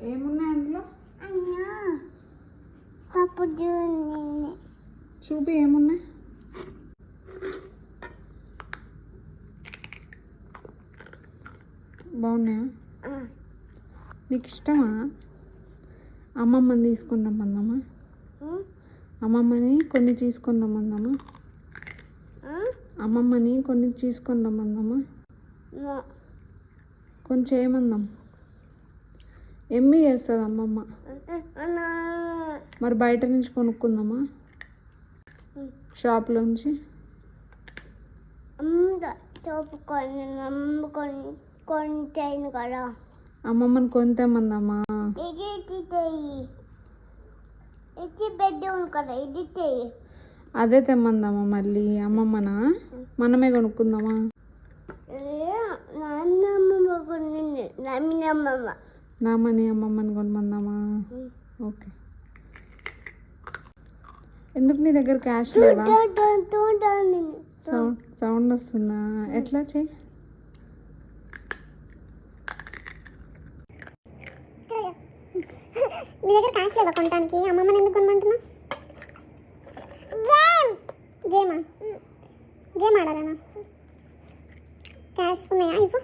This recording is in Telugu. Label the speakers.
Speaker 1: ఏమున్నాయి అందులో?
Speaker 2: పప్పు
Speaker 1: చూపి ఏమున్నాయి. బాగున్నాయా? నీకు ఇష్టమా? అమ్మమ్మని తీసుకొని రమ్మందామా? అమ్మమ్మని కొన్ని తీసుకొని రమ్మందామా? అమ్మమ్మని కొన్ని తీసుకొని రమ్మందామా? కొంచెం ఏమందాం? ఎమ్మి చేస్తుంది అమ్మమ్మ. మరి బయట నుంచి కొనుక్కుందామా? షాప్లోంచి
Speaker 2: కదా.
Speaker 1: అమ్మమ్మని కొని తెమ్మందామా? అదే తెమ్మందామా మళ్ళీ? అమ్మమ్మనా మనమే కొనుక్కుందామా? నామని అమ్మమ్మని కొనమందామా? ఓకే. ఎందుకు నీ దగ్గర క్యాష్ లేవా? సౌండ్ వస్తుందా? ఎట్లా చెయ్యి.
Speaker 2: నీ దగ్గర క్యాష్ లేవా కొనడానికి? అమ్మమ్మని ఎందుకు కొనమంటున్నా? గేమా? గేమ్ ఆడాలనా? క్యాష్ ఉన్నాయా? ఇవ్వు.